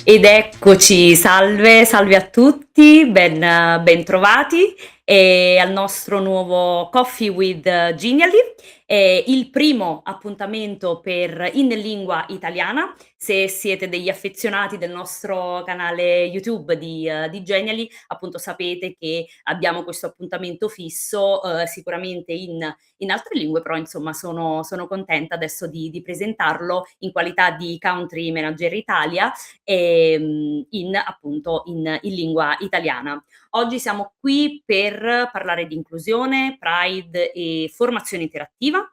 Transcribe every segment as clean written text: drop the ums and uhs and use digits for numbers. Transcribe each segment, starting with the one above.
Ed eccoci, salve a tutti, ben trovati al nostro nuovo Coffee with Genially, il primo appuntamento in lingua italiana. Se siete degli affezionati del nostro canale YouTube di Genially, appunto sapete che abbiamo questo appuntamento fisso, sicuramente in altre lingue, però insomma sono contenta adesso di presentarlo in qualità di Country Manager Italia, in lingua italiana. Oggi siamo qui per parlare di inclusione, pride e formazione interattiva,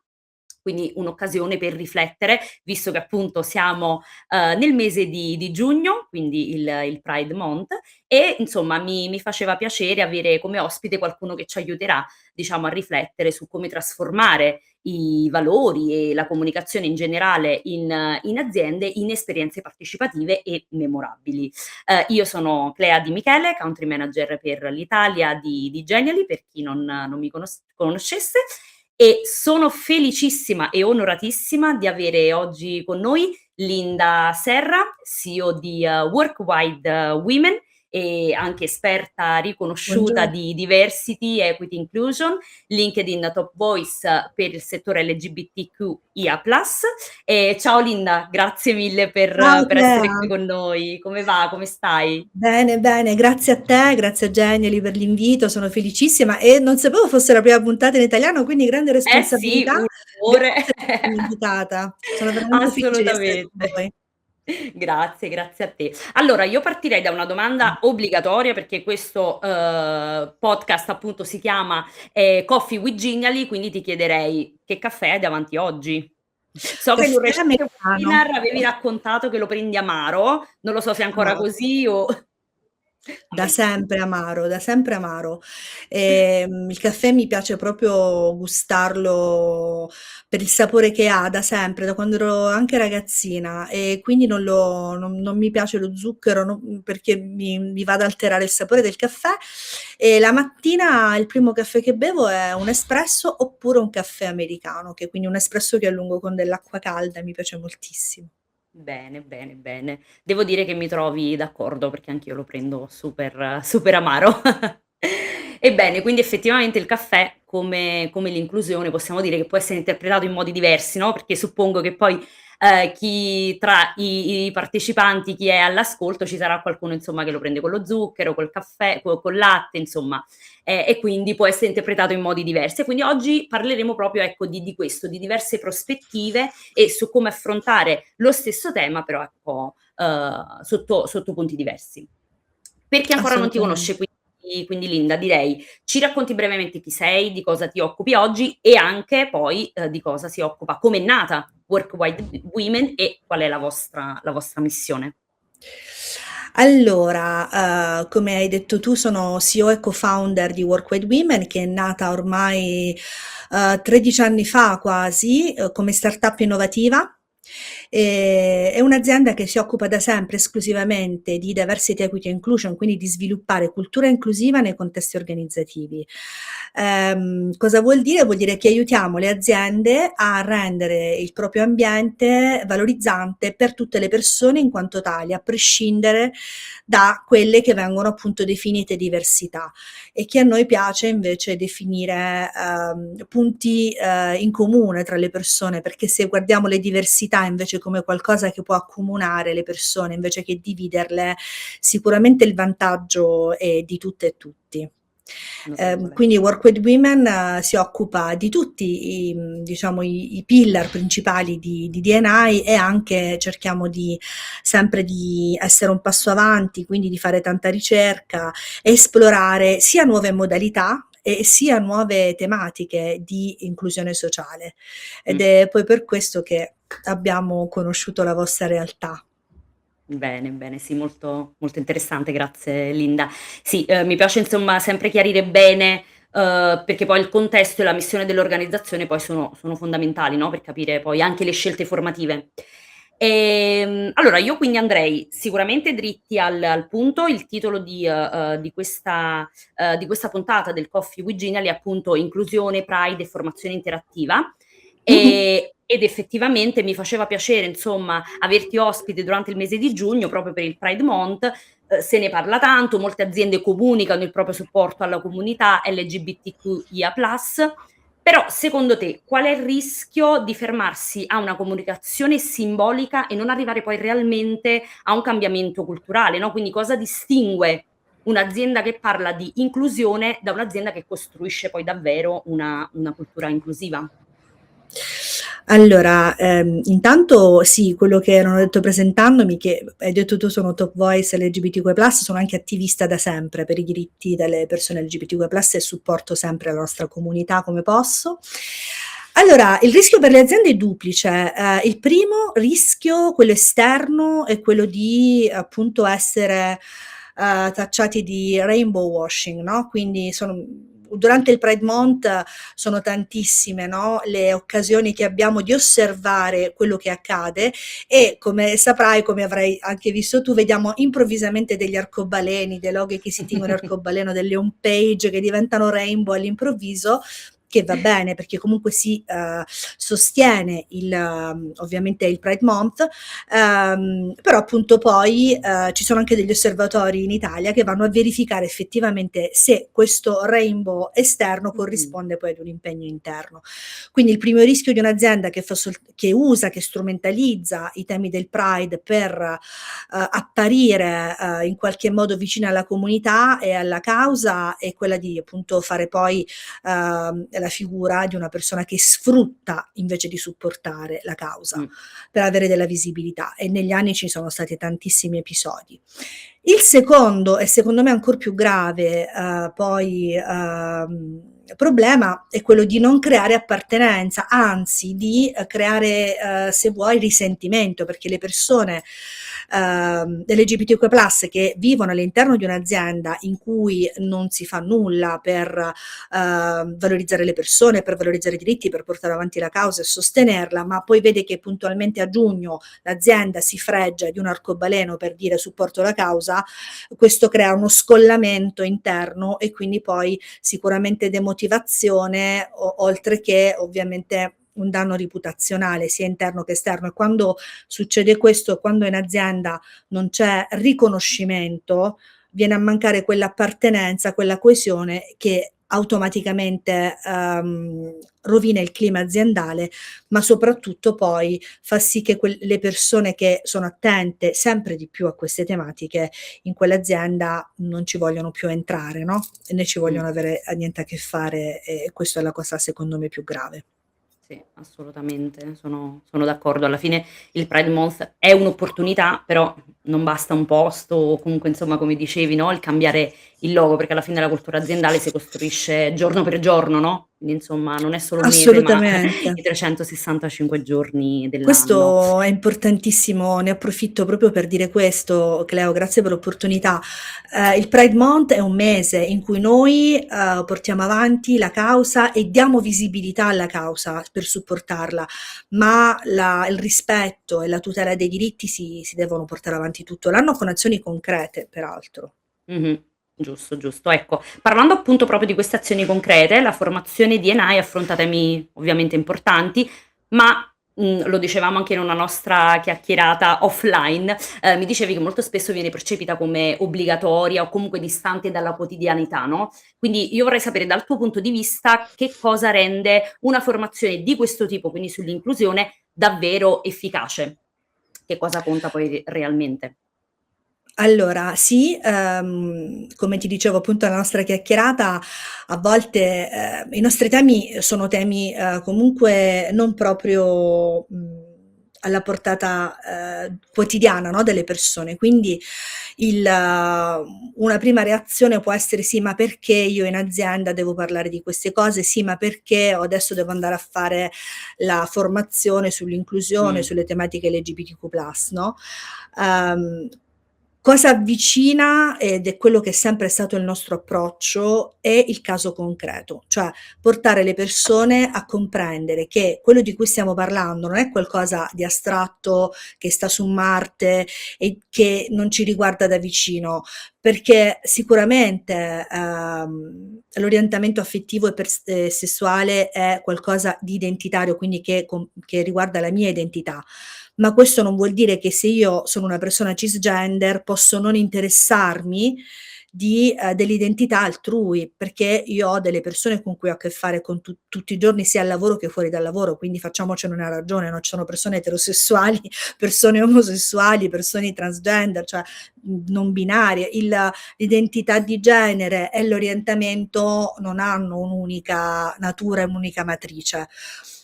quindi un'occasione per riflettere, visto che appunto siamo nel mese di giugno, quindi il Pride Month, e insomma mi faceva piacere avere come ospite qualcuno che ci aiuterà, diciamo, a riflettere su come trasformare i valori e la comunicazione in generale in aziende in esperienze partecipative e memorabili. Io sono Clea Di Michele, country manager per l'Italia di Genially, per chi non mi conoscesse, e sono felicissima e onoratissima di avere oggi con noi Linda Serra, CEO di Worldwide Women e anche esperta riconosciuta Buongiorno. di diversity, equity, inclusion, LinkedIn Top Voice per il settore LGBTQIA+. Ciao Linda, grazie mille Ciao per essere qui Clea. con noi. Come va? Come stai? Bene, bene, grazie a te, grazie a Genially per l'invito, sono felicissima e non sapevo fosse la prima puntata in italiano, quindi grande Eh sì, responsabilità. un onore. Grazie per avermi invitata. Sono veramente felice di essere con Assolutamente. voi. Grazie a te. Allora, io partirei da una domanda obbligatoria perché questo podcast appunto si chiama Coffee with Genially, quindi ti chiederei che caffè hai davanti oggi? So che in un Caffè recente americano. webinar avevi raccontato che lo prendi amaro, non lo so se è ancora Amaro. così o Da Amarissimo. sempre amaro, da sempre amaro. Il caffè mi piace proprio gustarlo per il sapore che ha da sempre, da quando ero anche ragazzina e quindi non mi piace lo zucchero perché mi va ad alterare il sapore del caffè e la mattina il primo caffè che bevo è un espresso oppure un caffè americano, che quindi un espresso che allungo con dell'acqua calda, mi piace moltissimo. Bene. Devo dire che mi trovi d'accordo perché anch'io lo prendo super amaro. Ebbene, quindi effettivamente il caffè, come l'inclusione, possiamo dire che può essere interpretato in modi diversi, no, perché suppongo che poi, chi tra i partecipanti, chi è all'ascolto, ci sarà qualcuno insomma che lo prende con lo zucchero, col caffè, col latte, insomma, e quindi può essere interpretato in modi diversi. E quindi oggi parleremo proprio, ecco, di questo, di diverse prospettive e su come affrontare lo stesso tema, però ecco, sotto punti diversi. Per chi ancora non ti conosce, Assolutamente. quindi Linda, direi ci racconti brevemente chi sei, di cosa ti occupi oggi e anche poi di cosa si occupa, come è nata Worldwide Women e qual è la vostra missione. Allora, come hai detto tu, sono CEO e co-founder di Work with Women, che è nata ormai 13 anni fa quasi, come startup innovativa. È un'azienda che si occupa da sempre esclusivamente di diversity, equity e inclusion, quindi di sviluppare cultura inclusiva nei contesti organizzativi. Cosa vuol dire? Vuol dire che aiutiamo le aziende a rendere il proprio ambiente valorizzante per tutte le persone in quanto tali, a prescindere da quelle che vengono appunto definite diversità e che a noi piace invece definire punti in comune tra le persone, perché se guardiamo le diversità invece come qualcosa che può accomunare le persone invece che dividerle, sicuramente il vantaggio è di tutte e tutti. Notevole. Quindi Work with Women si occupa di tutti diciamo, i pillar principali di D&I e anche cerchiamo sempre di essere un passo avanti, quindi di fare tanta ricerca, esplorare sia nuove modalità e sia nuove tematiche di inclusione sociale. Ed Mh. è poi per questo che abbiamo conosciuto la vostra realtà. Bene, sì, molto interessante, grazie Linda. Sì, mi piace insomma sempre chiarire bene, perché poi il contesto e la missione dell'organizzazione poi sono fondamentali, no, per capire poi anche le scelte formative. Allora io quindi andrei sicuramente dritti al punto. Il titolo di questa puntata del Coffee with Genially è appunto Inclusione, Pride e formazione interattiva. Mhm. Ed effettivamente mi faceva piacere, insomma, averti ospite durante il mese di giugno, proprio per il Pride Month. Se ne parla tanto, molte aziende comunicano il proprio supporto alla comunità LGBTQIA+. Però secondo te qual è il rischio di fermarsi a una comunicazione simbolica e non arrivare poi realmente a un cambiamento culturale, no, quindi cosa distingue un'azienda che parla di inclusione da un'azienda che costruisce poi davvero una cultura inclusiva? Allora, intanto sì, quello che non ho detto presentandomi, che hai detto tu sono Top Voice LGBTQI+, sono anche attivista da sempre per i diritti delle persone LGBTQI+, e supporto sempre la nostra comunità come posso. Allora, il rischio per le aziende è duplice. Il primo rischio, quello esterno, è quello di appunto essere tacciati di rainbow washing, no? Quindi durante il Pride Month sono tantissime, no, le occasioni che abbiamo di osservare quello che accade, e come saprai, come avrai anche visto tu, vediamo improvvisamente degli arcobaleni, dei loghi che si tingono arcobaleno, delle home page che diventano rainbow all'improvviso, che va bene perché comunque si sostiene ovviamente il Pride Month, però appunto poi ci sono anche degli osservatori in Italia che vanno a verificare effettivamente se questo rainbow esterno Mh-mh. corrisponde poi ad un impegno interno. Quindi il primo rischio di un'azienda che usa, che strumentalizza i temi del Pride per apparire in qualche modo vicina alla comunità e alla causa, è quella di appunto fare poi la figura di una persona che sfrutta invece di supportare la causa Mh. per avere della visibilità, e negli anni ci sono stati tantissimi episodi. Il secondo, e secondo me ancor più grave, poi problema è quello di non creare appartenenza, anzi di creare, se vuoi, risentimento, perché le persone LGBTQ+ che vivono all'interno di un'azienda in cui non si fa nulla per valorizzare le persone, per valorizzare i diritti, per portare avanti la causa e sostenerla, ma poi vede che puntualmente a giugno l'azienda si fregia di un arcobaleno per dire supporto la causa, questo crea uno scollamento interno e quindi poi sicuramente demotivazione, oltre che ovviamente un danno reputazionale sia interno che esterno. E quando succede questo, quando in azienda non c'è riconoscimento, viene a mancare quell'appartenenza, quella coesione che automaticamente rovina il clima aziendale, ma soprattutto poi fa sì che le persone che sono attente sempre di più a queste tematiche in quell'azienda non ci vogliono più entrare, no? E né ci Mh. vogliono avere niente a che fare, e questa è la cosa secondo me più grave. Sì, assolutamente, sono d'accordo. Alla fine il Pride Month è un'opportunità, però non basta un posto o comunque insomma, come dicevi, no, il cambiare il logo, perché alla fine la cultura aziendale si costruisce giorno per giorno, no, quindi insomma non è solo il mese, ma Assolutamente. i 365 giorni dell'anno. Questo è importantissimo, ne approfitto proprio per dire questo, Cleo, grazie per l'opportunità. Il Pride Month è un mese in cui noi portiamo avanti la causa e diamo visibilità alla causa per supportarla, ma il rispetto e la tutela dei diritti si devono portare avanti tutto l'anno con azioni concrete, peraltro. Mh-mh. Giusto, giusto. Ecco, parlando appunto proprio di queste azioni concrete, la formazione D&I affronta temi ovviamente importanti, ma, lo dicevamo anche in una nostra chiacchierata offline, mi dicevi che molto spesso viene percepita come obbligatoria o comunque distante dalla quotidianità, no, quindi io vorrei sapere dal tuo punto di vista che cosa rende una formazione di questo tipo, quindi sull'inclusione, davvero efficace. Che cosa conta poi realmente? Allora sì, come ti dicevo appunto nella nostra chiacchierata, a volte, i nostri temi sono temi, comunque non proprio, alla portata, quotidiana, no, delle persone. Quindi una prima reazione può essere: "Sì, ma perché io in azienda devo parlare di queste cose? Sì, ma perché adesso devo andare a fare la formazione sull'inclusione, Mh. sulle tematiche LGBTQ+", no? Ehm, Cosa avvicina, ed è quello che è sempre stato il nostro approccio, è il caso concreto, cioè portare le persone a comprendere che quello di cui stiamo parlando non è qualcosa di astratto che sta su Marte e che non ci riguarda da vicino, perché sicuramente l'orientamento affettivo sessuale è qualcosa di identitario, quindi che riguarda la mia identità, ma questo non vuol dire che se io sono una persona cisgender posso non interessarmi dell'identità altrui, perché io ho delle persone con cui ho a che fare tutti i giorni, sia al lavoro che fuori dal lavoro, quindi facciamocene una ragione, no, ci sono persone eterosessuali, persone omosessuali, persone transgender, cioè non binarie. L'identità di genere e l'orientamento non hanno un'unica natura e un'unica matrice.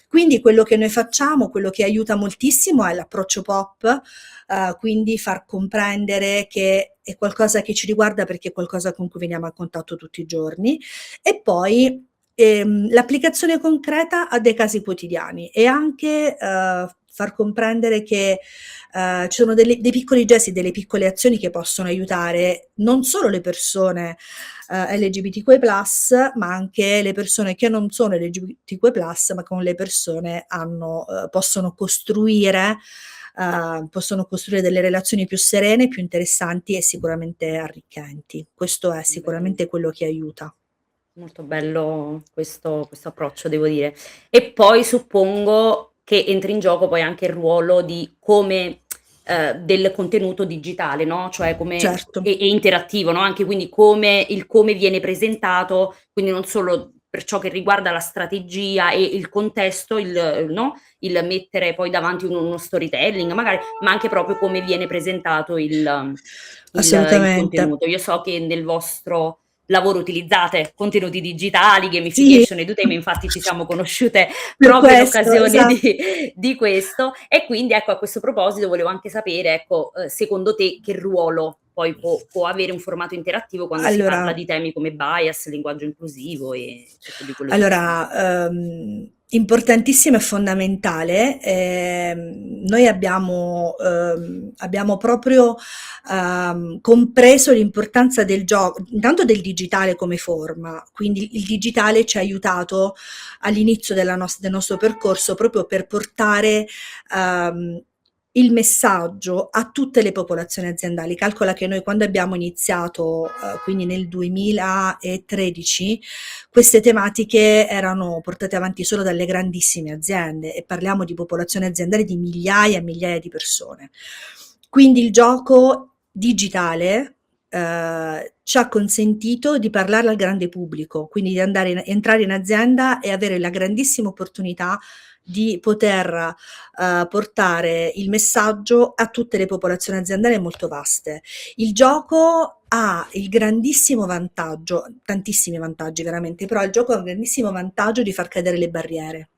Quindi quello che noi facciamo, quello che aiuta moltissimo è l'approccio pop, quindi far comprendere che è qualcosa che ci riguarda perché è qualcosa con cui veniamo a contatto tutti i giorni, e poi l'applicazione concreta a dei casi quotidiani, e anche far comprendere che ci sono dei piccoli gesti, delle piccole azioni che possono aiutare non solo le persone LGBTQI+, ma anche le persone che non sono LGBTQI+, ma con le persone possono costruire delle relazioni più serene, più interessanti e sicuramente arricchenti. Questo è Bello. sicuramente quello che aiuta. Molto bello questo approccio, devo dire. E poi suppongo che entri in gioco poi anche il ruolo di come del contenuto digitale, no, cioè come Certo, e interattivo, no, anche quindi come viene presentato, quindi non solo per ciò che riguarda la strategia e il contesto, no, il mettere poi davanti uno storytelling magari, ma anche proprio come viene presentato il assolutamente. contenuto. Io so che nel vostro lavoro utilizzate contenuti digitali, Sì, gamification, edutainment, infatti ci siamo conosciute per proprio in questo, occasione esa di questo. E quindi ecco, a questo proposito volevo anche sapere, ecco, secondo te che ruolo poi può avere un formato interattivo quando si parla allora di temi come bias, linguaggio inclusivo e tutto di quello che ne segue? Importantissimo e fondamentale. Noi abbiamo proprio compreso l'importanza del gioco, intanto del digitale come forma, quindi il digitale ci ha aiutato all'inizio del nostro percorso proprio per portare ehm, il messaggio a tutte le popolazioni aziendali. Calcola che noi quando abbiamo iniziato, quindi nel 2013, queste tematiche erano portate avanti solo dalle grandissime aziende, e parliamo di popolazioni aziendali di migliaia e migliaia di persone. Quindi il gioco digitale ci ha consentito di parlare al grande pubblico, quindi di entrare in azienda e avere la grandissima opportunità di poter portare il messaggio a tutte le popolazioni aziendali molto vaste. Il gioco ha il grandissimo vantaggio, tantissimi vantaggi veramente, però il gioco ha un grandissimo vantaggio di far cadere le barriere.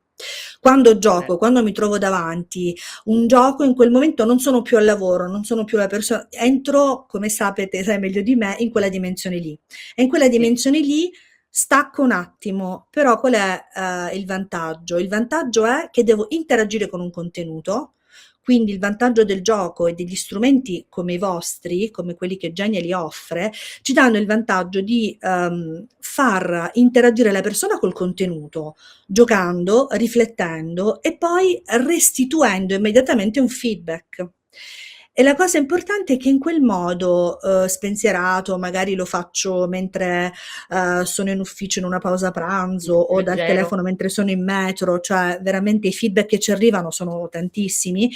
Quando gioco, Certo, quando mi trovo davanti un gioco, in quel momento non sono più al lavoro, non sono più la persona, entro, come sapete, sai meglio di me, in quella dimensione lì. E in quella sì. dimensione lì stacco un attimo, però qual è il vantaggio? Il vantaggio è che devo interagire con un contenuto, quindi il vantaggio del gioco e degli strumenti come i vostri, come quelli che Genially offre, ci danno il vantaggio di far interagire la persona col contenuto, giocando, riflettendo e poi restituendo immediatamente un feedback. E la cosa importante è che in quel modo, spensierato, magari lo faccio mentre sono in ufficio in una pausa pranzo, Molto o dal leggero. telefono mentre sono in metro, cioè veramente i feedback che ci arrivano sono tantissimi.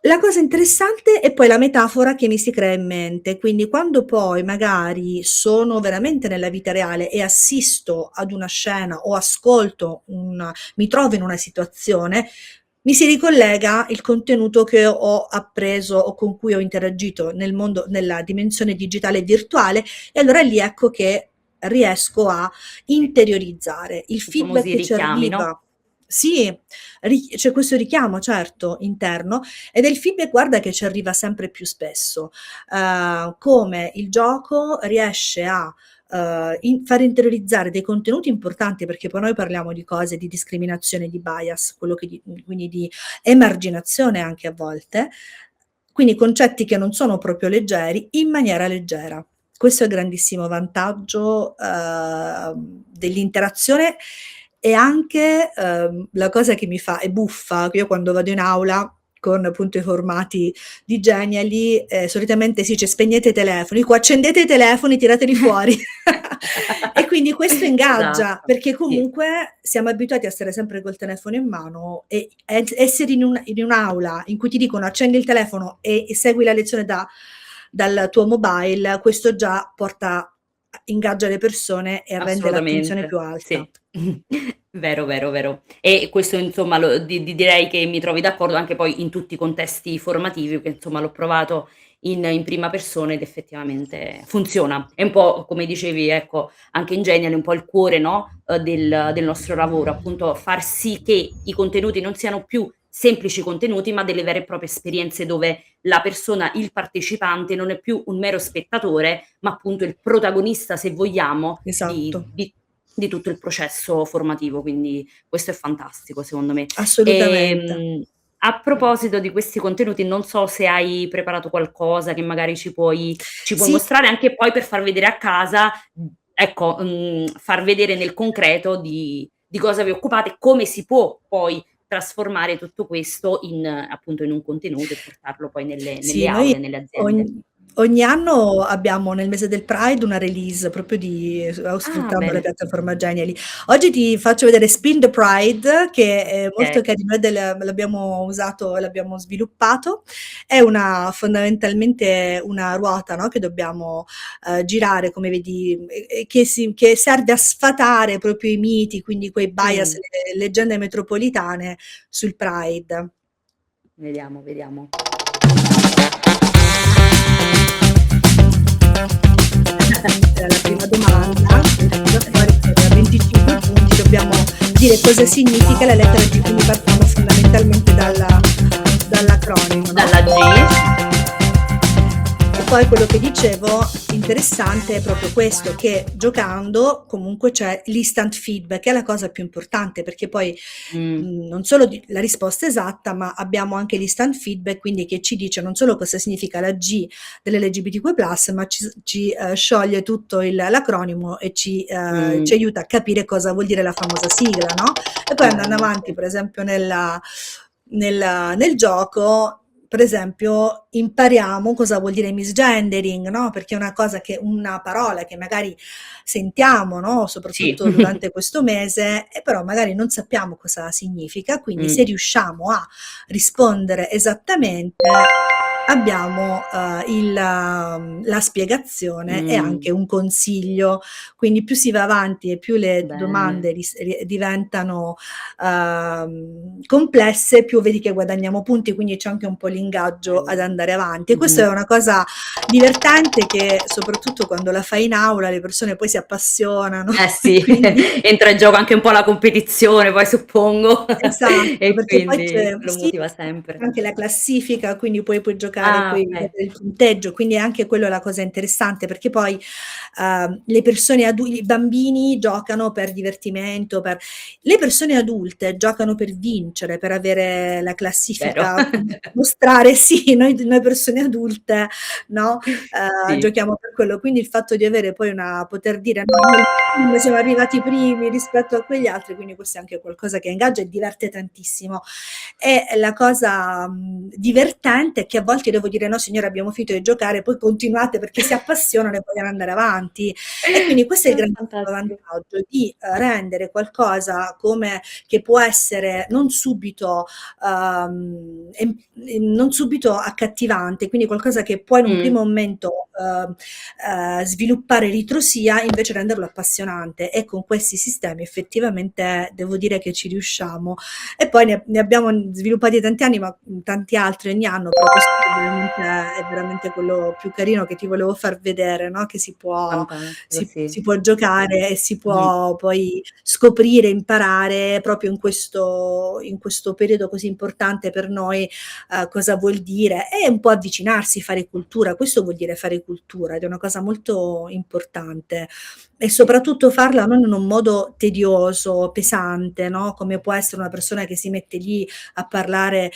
La cosa interessante è poi la metafora che mi si crea in mente, quindi quando poi magari sono veramente nella vita reale e assisto ad una scena o mi trovo in una situazione, mi si ricollega il contenuto che ho appreso o con cui ho interagito nel mondo, nella dimensione digitale e virtuale, e allora è lì ecco che riesco a Sì, interiorizzare il i feedback famosi che ci richiami, no? arriva. Sì, c'è questo richiamo, certo, interno, ed è il feedback, guarda, che ci arriva sempre più spesso, come il gioco riesce a far interiorizzare dei contenuti importanti, perché poi noi parliamo di cose di discriminazione, di bias, quindi di emarginazione anche a volte, quindi concetti che non sono proprio leggeri, in maniera leggera. Questo è il grandissimo vantaggio dell'interazione, e anche la cosa che mi fa è buffa, che io quando vado in aula, con appunto i formati di Genially, solitamente si dice: "Spegnete i telefoni", qua: "Accendete i telefoni, tirateli fuori". E quindi questo ingaggia, Esatto, perché sì, comunque siamo abituati a stare sempre col telefono in mano e essere in un'aula in cui ti dicono: "Accendi il telefono e segui la lezione dal tuo mobile", questo già ingaggia le persone e rende l'attenzione assolutamente, più alta. sì. Vero, vero, vero. E questo insomma lo direi che mi trovi d'accordo anche poi in tutti i contesti formativi, che insomma l'ho provato in prima persona ed effettivamente funziona. È un po' come dicevi, ecco, anche in Genial è un po' il cuore, no, del nostro lavoro, appunto far sì che i contenuti non siano più semplici contenuti, ma delle vere e proprie esperienze dove la persona, il partecipante non è più un mero spettatore, ma appunto il protagonista, se vogliamo, Esatto, di tutto il processo formativo, quindi questo è fantastico secondo me. assolutamente. A proposito di questi contenuti, non so se hai preparato qualcosa che magari ci puoi Sì. mostrare anche poi per far vedere a casa, ecco, far vedere nel concreto di cosa vi occupate, come si può poi trasformare tutto questo in appunto in un contenuto e portarlo poi nelle Sì, noi aule, nelle aziende. ogni anno abbiamo nel mese del Pride una release proprio Ah, sfruttando la bene, piattaforma Genially. Oggi ti faccio vedere Spin the Pride, che è molto okay. carino, l'abbiamo usato e l'abbiamo sviluppato. È fondamentalmente una ruota, no, che dobbiamo girare, come vedi, che serve a sfatare proprio i miti, quindi quei bias, Mh, le leggende metropolitane sul Pride. vediamo, vediamo. La prima domanda che è venuta fuori per 25 punti dobbiamo dire cosa significa la lettera G, quindi partiamo fondamentalmente dall'acronimo, no? Dalla G? E poi quello che dicevo, interessante è proprio questo, che giocando comunque c'è l'instant feedback, che è la cosa più importante, perché poi Mh, non solo la risposta esatta, ma abbiamo anche l'instant feedback, quindi che ci dice non solo cosa significa la G dell'LGBTQ+, ma ci scioglie tutto l'acronimo e ci mh, aiuta a capire cosa vuol dire la famosa sigla, no? E poi andando bello, avanti, sì. per esempio, nel gioco, per esempio, impariamo cosa vuol dire misgendering, no? Perché è una parola che magari sentiamo, no? Sì. Soprattutto durante questo mese, e però magari non sappiamo cosa significa, quindi se Mh, riusciamo a rispondere esattamente, abbiamo la spiegazione e mh, anche un consiglio. Quindi più si va avanti e più le bene. domande diventano complesse, più vedi che guadagniamo punti, quindi c'è anche un po' l'ingaggio ad Bello. andare avanti. E questo è Mh-mh. una cosa divertente che soprattutto quando la fai in aula le persone poi si appassionano Eh e sì, quindi entra in gioco anche un po' la competizione poi suppongo esatto, e perché poi quindi c'è quello sì, motiva c'è sempre. anche la classifica, quindi poi puoi giocare, Ah, puoi okay. vedere il punteggio, quindi anche quello è la cosa interessante, perché poi, le persone i bambini giocano per divertimento, le persone adulte giocano per vincere, per avere la Vero. classifica, mostrare sì, noi persone adulte, no, Sì, giochiamo per quello. Quindi il fatto di avere poi poter dire: "No, noi siamo arrivati primi rispetto a quegli altri", quindi questo è anche qualcosa che ingaggia e diverte tantissimo. E la cosa, divertente è che a volte io devo dire: "No signore, abbiamo finito di giocare", poi continuate perché si appassionano e vogliono andare avanti. E quindi questo è il grandissimo fantastico. vantaggio di, rendere qualcosa come che può essere non subito accattivante, quindi qualcosa che può in un Mh, primo momento, sviluppare ritrosia, invece renderlo appassionante, e con questi sistemi effettivamente devo dire che ci riusciamo. E poi ne abbiamo sviluppati tanti anni, ma tanti altri ogni anno, però questo è veramente quello più carino che ti volevo far vedere, no, che si può fantastico, si sì. si può giocare e si Mh, può poi scoprire, imparare proprio in questo periodo così importante per noi, cosa vuol dire, e un po' avvicinarsi, fare cultura. Questo vuol dire fare cultura ed è una cosa molto importante, e sì, soprattutto farla non in un modo tedioso, pesante, no, come può essere una persona che si mette lì a parlare,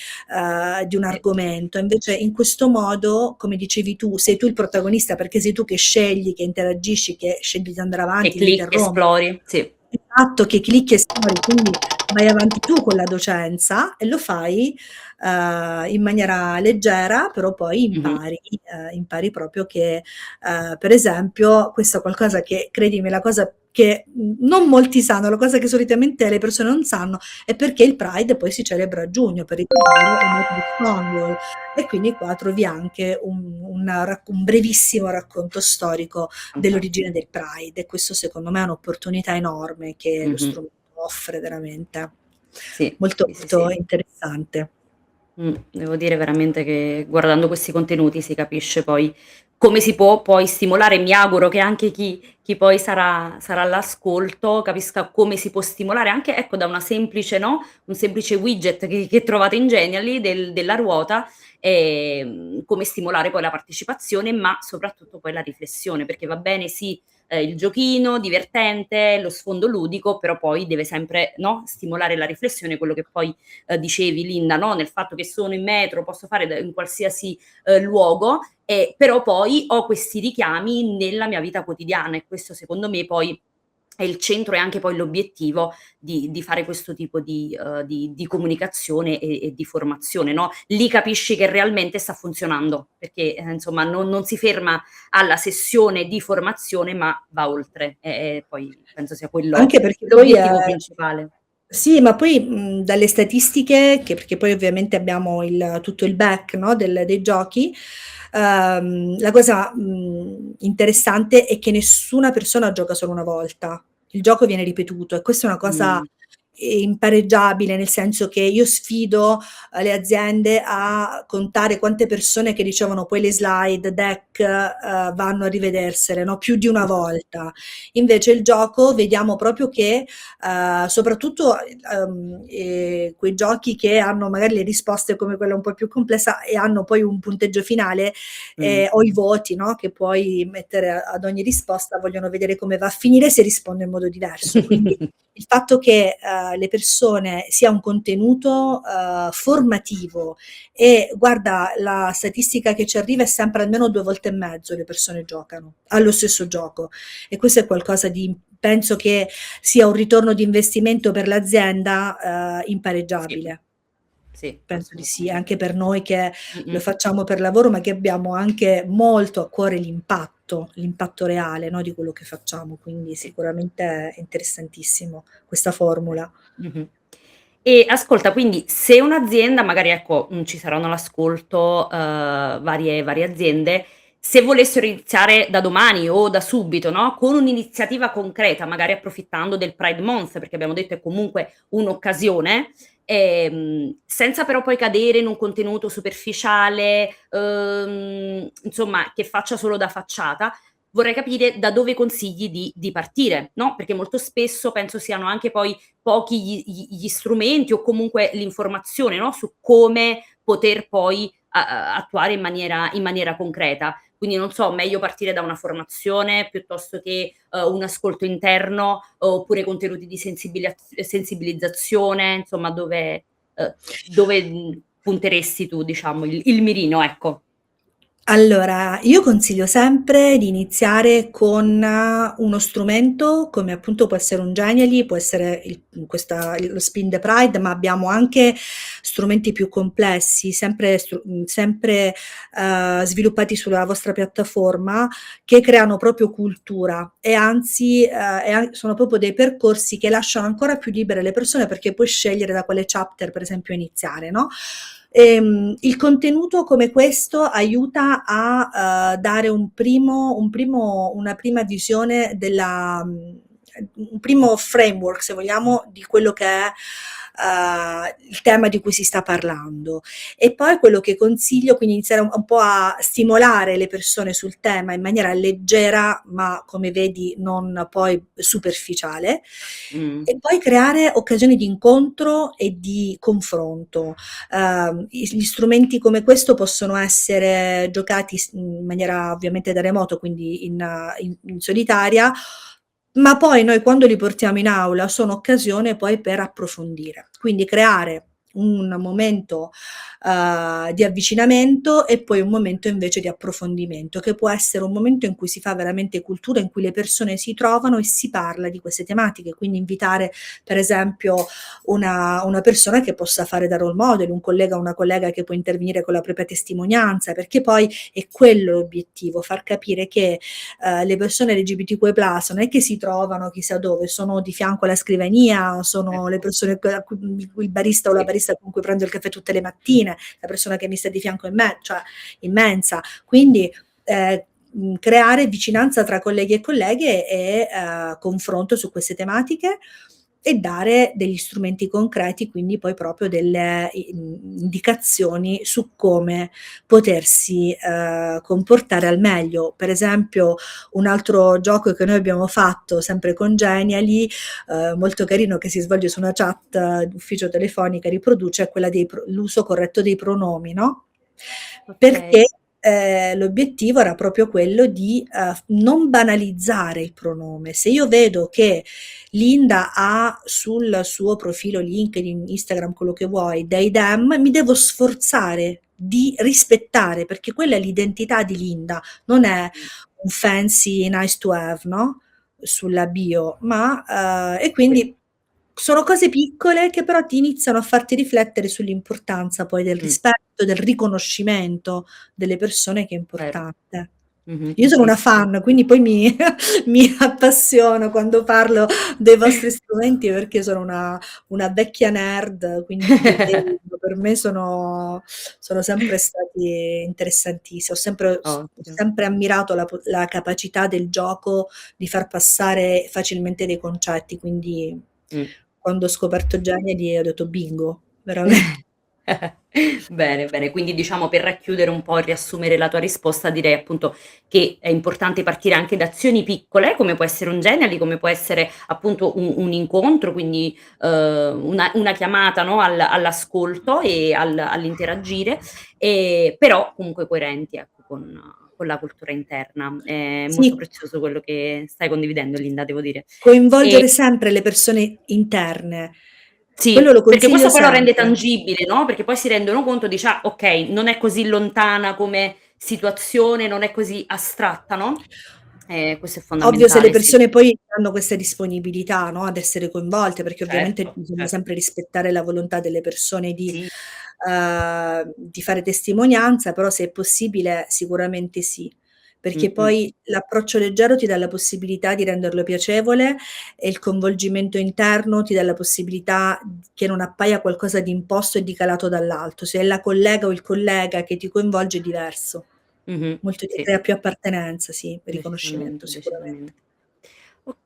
di un sì. argomento. Invece in questo modo, come dicevi tu, sei tu il protagonista perché sei tu che scegli, che interagisci, che scegli di andare Che avanti, di clic, interrompere. esplori, sì. Esatto, che clicchi e score, quindi vai avanti tu con la docenza e lo fai, in maniera leggera, però poi Mh-mh. impari proprio che, per esempio, questo è qualcosa che credimi, la cosa che, non molti sanno, la cosa che solitamente le persone non sanno, è perché il Pride poi si celebra a giugno, per ricordare i moti di Stonewall. E quindi qua trovi anche un brevissimo racconto storico dell'origine Fantastico. del Pride, e questo secondo me è un'opportunità enorme che lo Mh-mh. strumento offre veramente. Sì, Molto, sì, sì, molto sì. interessante. Devo dire veramente che guardando questi contenuti si capisce poi come si può poi stimolare. Mi auguro che anche chi poi sarà all'ascolto capisca come si può stimolare anche, ecco, da una semplice no, un semplice widget che trovate in Genially della ruota, come stimolare poi la partecipazione, ma soprattutto poi la riflessione, perché va bene sì, il giochino divertente, lo sfondo ludico, però poi deve sempre, no, stimolare la riflessione, quello che poi dicevi Linda, no, nel fatto che sono in metro, posso fare in qualsiasi, luogo, però poi ho questi richiami nella mia vita quotidiana e questo secondo me poi è il centro e anche poi l'obiettivo di fare questo tipo di comunicazione e di formazione, no, lì capisci che realmente sta funzionando, perché, insomma non si ferma alla sessione di formazione, ma va oltre e poi penso sia quello Anche perché poi, l'obiettivo principale. sì, ma poi, dalle statistiche, che perché poi ovviamente abbiamo tutto il back, no, dei giochi, la cosa, interessante è che nessuna persona gioca solo una volta. Il gioco viene ripetuto e questa è una cosa, Mh. impareggiabile, nel senso che io sfido, le aziende a contare quante persone che ricevono poi le slide deck, vanno a rivedersele, no, più di una volta. Invece il gioco vediamo proprio che, soprattutto, quei giochi che hanno magari le risposte come quella un po' più complessa e hanno poi un punteggio finale, Mh. o i voti, no, che puoi mettere ad ogni risposta, vogliono vedere come va a finire se rispondo in modo diverso. Quindi il fatto che, le persone sia un contenuto, formativo, e guarda, la statistica che ci arriva è sempre almeno 2 volte e mezzo le persone giocano allo stesso gioco, e questo è qualcosa di, penso che sia un ritorno di investimento per l'azienda, Sì, impareggiabile. sì, Penso di sì, assolutamente. anche per noi che lo Mh-mh. facciamo per lavoro, ma che abbiamo anche molto a cuore l'impatto reale, no, di quello che facciamo, quindi Sì. sicuramente è interessantissimo questa formula. Mh-mh. E ascolta, quindi se un'azienda magari ecco, ci saranno all'ascolto, varie aziende, se volessero iniziare da domani o da subito, no, con un'iniziativa concreta, magari approfittando del Pride Month, perché abbiamo detto è comunque un'occasione, senza però poi cadere in un contenuto superficiale, insomma che faccia solo da facciata, vorrei capire da dove consigli di partire, no, perché molto spesso penso siano anche poi pochi gli strumenti o comunque l'informazione, no, su come poter poi attuare in maniera concreta. Quindi non so, meglio partire da una formazione piuttosto che, un ascolto interno, oppure contenuti di sensibilizzazione, insomma dove, punteresti tu diciamo il mirino, ecco. Allora, io consiglio sempre di iniziare con uno strumento come appunto può essere un Genially, può essere lo Spin the Pride, ma abbiamo anche strumenti più complessi, sempre sviluppati sulla vostra piattaforma, che creano proprio cultura, e anzi sono proprio dei percorsi che lasciano ancora più libere le persone, perché puoi scegliere da quale chapter per esempio iniziare, no? Il contenuto come questo aiuta a dare una prima visione un primo framework, se vogliamo, di quello che è il tema di cui si sta parlando. E poi quello che consiglio, quindi iniziare un po' a stimolare le persone sul tema in maniera leggera, ma come vedi non poi superficiale, Mh. e poi creare occasioni di incontro e di confronto. Gli strumenti come questo possono essere giocati in maniera ovviamente da remoto, quindi in solitaria, ma poi noi quando li portiamo in aula sono occasione poi per approfondire. Quindi creare un momento di avvicinamento e poi un momento invece di approfondimento, che può essere un momento in cui si fa veramente cultura, in cui le persone si trovano e si parla di queste tematiche, quindi invitare per esempio una persona che possa fare da role model, un collega o una collega che può intervenire con la propria testimonianza, perché poi è quello l'obiettivo, far capire che le persone LGBTQ+ non è che si trovano chissà dove, sono di fianco alla scrivania, sono le Ecco, persone il barista o la sì. barista con cui prendo il caffè tutte le mattine, la persona che mi sta di fianco in me, cioè immensa. Quindi creare vicinanza tra colleghi e colleghe e confronto su queste tematiche e dare degli strumenti concreti, quindi poi proprio delle indicazioni su come potersi comportare al meglio. Per esempio, un altro gioco che noi abbiamo fatto sempre con Genially, molto carino, che si svolge su una chat ufficio telefonica, riproduce, è quella l'uso corretto dei pronomi, no? Okay. Perché l'obiettivo era proprio quello di non banalizzare il pronome. Se io vedo che Linda ha sul suo profilo LinkedIn, Instagram, quello che vuoi, dei dem, mi devo sforzare di rispettare, perché quella è l'identità di Linda, non è Mh, un fancy nice to have, no? Sulla bio, ma e sì. quindi sono cose piccole che però ti iniziano a farti riflettere sull'importanza poi del Mh, rispetto, del riconoscimento delle persone, che è vero. importante. Mh-mh. Io sono Sì, una sì, sì. fan, quindi poi mi appassiono quando parlo dei vostri strumenti, perché sono una vecchia nerd, quindi i game per me sono sempre stati interessantissimi. Ho Ottimo. sempre ammirato la capacità del gioco di far passare facilmente dei concetti, quindi Mh. quando ho scoperto Genially ho detto: "Bingo", veramente. Bene, bene. Quindi diciamo, per racchiudere un po' e riassumere la tua risposta, direi appunto che è importante partire anche da azioni piccole, come può essere un Genially, come può essere appunto un incontro, quindi, una chiamata, no, all'ascolto e all'interagire, però comunque coerenti, ecco, con la cultura interna. È molto Sì, prezioso quello che stai condividendo, Linda, devo dire. E coinvolgere sempre le persone interne. Quello sì, lo perché consiglio questo poi lo rende sempre. tangibile, no, perché poi si rendono conto, dice: "Ah, okay, non è così lontana come situazione, non è così astratta", no, questo è Ovvio, se le fondamentale, sì. persone poi hanno questa disponibilità, no, ad essere coinvolte, perché ovviamente Certo, bisogna certo. sempre rispettare la volontà delle persone Sì. di fare testimonianza, però se è possibile sicuramente sì, perché Mh-mh. poi l'approccio leggero ti dà la possibilità di renderlo piacevole e il coinvolgimento interno ti dà la possibilità che non appaia qualcosa di imposto e di calato dall'alto. Se è la collega o il collega che ti coinvolge è diverso. Mh-mh. Molto ti Sì. crea più appartenenza, sì, riconoscimento Decisamente, sicuramente. decisamente.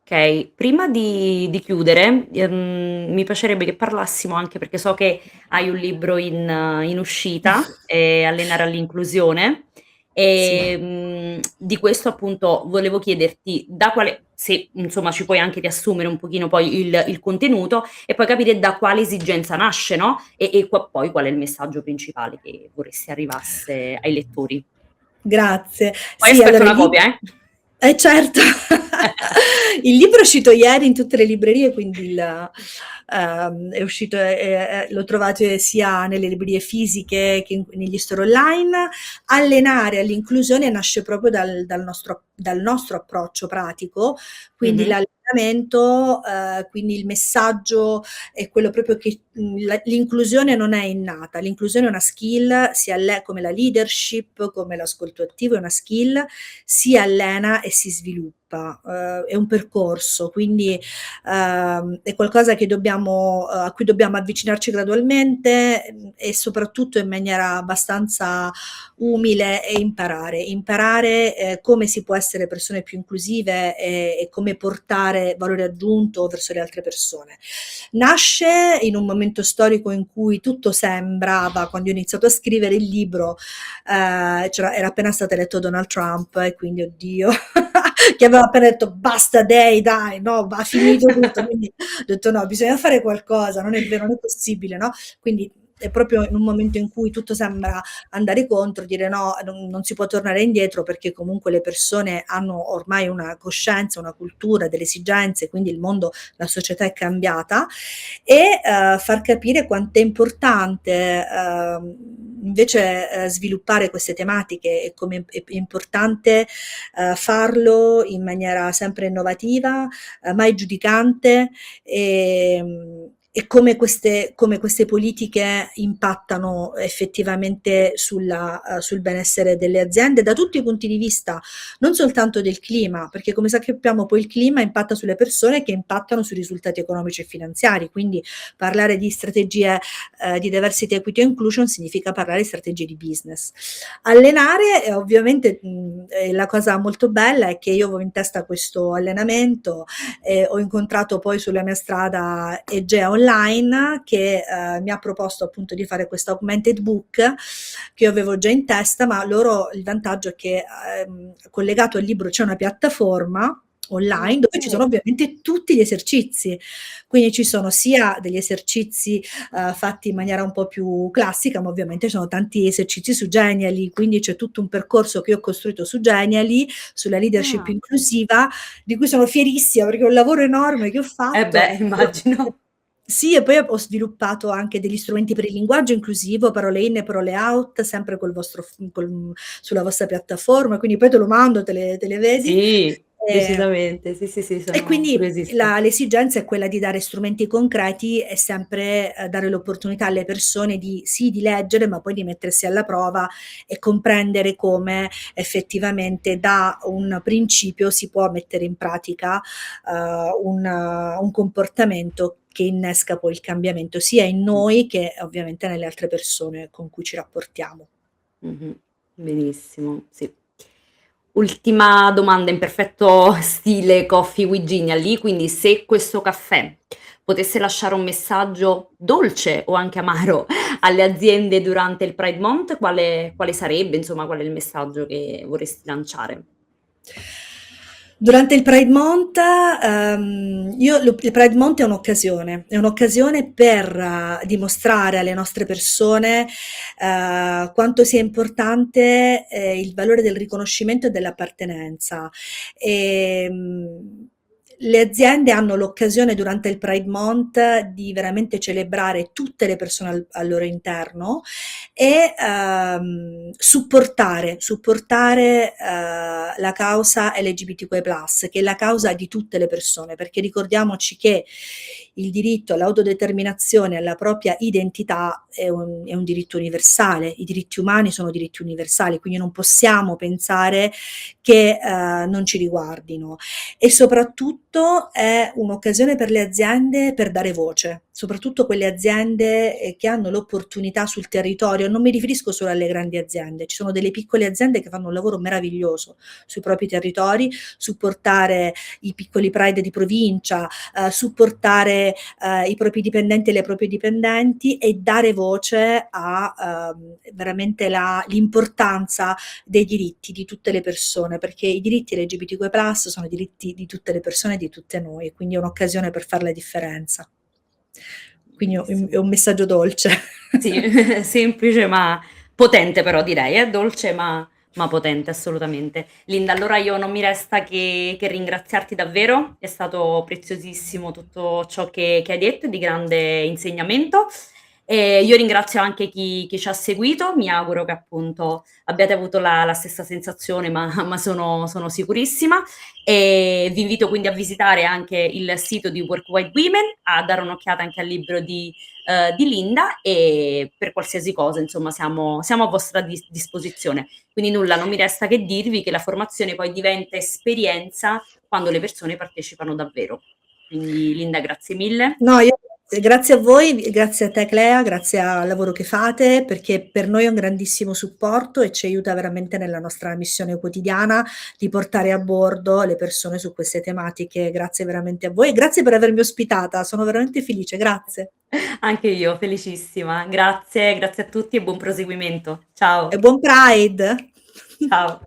Okay, prima di chiudere, mi piacerebbe che parlassimo anche, perché so che hai un libro in uscita, "Allenare all'inclusione", Sì. di questo appunto volevo chiederti da quale, se insomma ci puoi anche riassumere un pochino poi il contenuto, e poi capire da quale esigenza nasce, no, poi qual è il messaggio principale che vorresti arrivasse ai lettori. Grazie. Poi Sì, aspetto allora una copia, eh. certo. Il libro è uscito ieri in tutte le librerie, quindi è uscito lo trovate sia nelle librerie fisiche che negli store online. Allenare all'inclusione nasce proprio dal nostro approccio pratico, quindi Mh-mh, l'allenamento, quindi il messaggio è quello proprio che l'inclusione non è innata, l'inclusione è una skill, come la leadership, come l'ascolto attivo è una skill, si allena e si sviluppa, è un percorso, quindi è qualcosa che a cui dobbiamo avvicinarci gradualmente, e soprattutto in maniera abbastanza umile, e imparare come si può essere persone più inclusive e come portare valore aggiunto verso le altre persone. Nasce in un momento storico in cui tutto sembrava, quando io ho iniziato a scrivere il libro, era appena stato eletto Donald Trump, e quindi oddio, che aveva appena detto basta dai, no, va finito tutto, quindi ho detto no, bisogna fare qualcosa, non è vero, non è possibile, no? Quindi è proprio in un momento in cui tutto sembra andare contro, dire no, non si può tornare indietro perché comunque le persone hanno ormai una coscienza, una cultura, delle esigenze, quindi il mondo, la società è cambiata e far capire quanto è importante invece sviluppare queste tematiche e come è importante farlo in maniera sempre innovativa, mai giudicante e come queste politiche impattano effettivamente sul benessere delle aziende da tutti i punti di vista, non soltanto del clima, perché come sappiamo poi il clima impatta sulle persone che impattano sui risultati economici e finanziari, quindi parlare di strategie di diversity, equity e inclusion significa parlare di strategie di business. Allenare, ovviamente la cosa molto bella è che io avevo in testa questo allenamento, ho incontrato poi sulla mia strada Egea Online che mi ha proposto appunto di fare questo augmented book che io avevo già in testa, ma loro il vantaggio è che collegato al libro c'è una piattaforma online dove ci sono Okay. ovviamente tutti gli esercizi, quindi ci sono sia degli esercizi fatti in maniera un po' più classica, ma ovviamente ci sono tanti esercizi su Genially, quindi c'è tutto un percorso che io ho costruito su Genially, sulla leadership Ah. inclusiva, di cui sono fierissima perché è un lavoro enorme che ho Eh fatto. beh, immagino. Sì, e poi ho sviluppato anche degli strumenti per il linguaggio inclusivo, parole in e parole out, sempre sulla vostra piattaforma, quindi poi te lo mando, te le vedi. Sì, Ehm, decisamente. Sì, sì, sì, e sono quindi curiosissima. l'esigenza è quella di dare strumenti concreti e sempre, dare l'opportunità alle persone di sì, di leggere, ma poi di mettersi alla prova e comprendere come effettivamente da un principio si può mettere in pratica, un comportamento che innesca poi il cambiamento, sia in Mh. noi che ovviamente nelle altre persone con cui ci rapportiamo. Mh-mh. Benissimo, sì. Ultima domanda in perfetto stile Coffee with Genially, quindi se questo caffè potesse lasciare un messaggio dolce o anche amaro alle aziende durante il Pride Month, quale sarebbe? Insomma, qual è il messaggio che vorresti lanciare? Durante il Pride Month, il Pride Month è un'occasione per dimostrare alle nostre persone quanto sia importante il valore del riconoscimento e dell'appartenenza. Ehm, le aziende hanno l'occasione durante il Pride Month di veramente celebrare tutte le persone al loro interno e supportare la causa LGBTQI+, che è la causa di tutte le persone, perché ricordiamoci che il diritto all'autodeterminazione, alla propria identità è un diritto universale, i diritti umani sono diritti universali, quindi non possiamo pensare che non ci riguardino e soprattutto è un'occasione per le aziende per dare voce, soprattutto quelle aziende che hanno l'opportunità sul territorio, non mi riferisco solo alle grandi aziende, ci sono delle piccole aziende che fanno un lavoro meraviglioso sui propri territori, supportare i piccoli pride di provincia, supportare i propri dipendenti e le proprie dipendenti e dare voce a veramente l'importanza dei diritti di tutte le persone, perché i diritti LGBTQI+ sono diritti di tutte le persone e di tutte noi, e quindi è un'occasione per far la differenza. Quindi è Benissimo. un messaggio dolce. Sì, semplice ma potente però direi, dolce ma potente assolutamente. Linda, allora io non mi resta che ringraziarti davvero, è stato preziosissimo tutto ciò che hai detto e di grande insegnamento. Io ringrazio anche chi ci ha seguito, mi auguro che appunto abbiate avuto la stessa sensazione, ma sono sicurissima. Vi invito quindi a visitare anche il sito di Work Wide Women, a dare un'occhiata anche al libro di Linda e per qualsiasi cosa insomma siamo a vostra disposizione. Quindi nulla, non mi resta che dirvi che la formazione poi diventa esperienza quando le persone partecipano davvero. Quindi Linda, grazie mille. No, io grazie a voi, grazie a te Clea, grazie al lavoro che fate, perché per noi è un grandissimo supporto e ci aiuta veramente nella nostra missione quotidiana di portare a bordo le persone su queste tematiche. Grazie veramente a voi e grazie per avermi ospitata, sono veramente felice, grazie. Anche io felicissima. Grazie, grazie a tutti e buon proseguimento. E Ciao, buon Pride! ciao.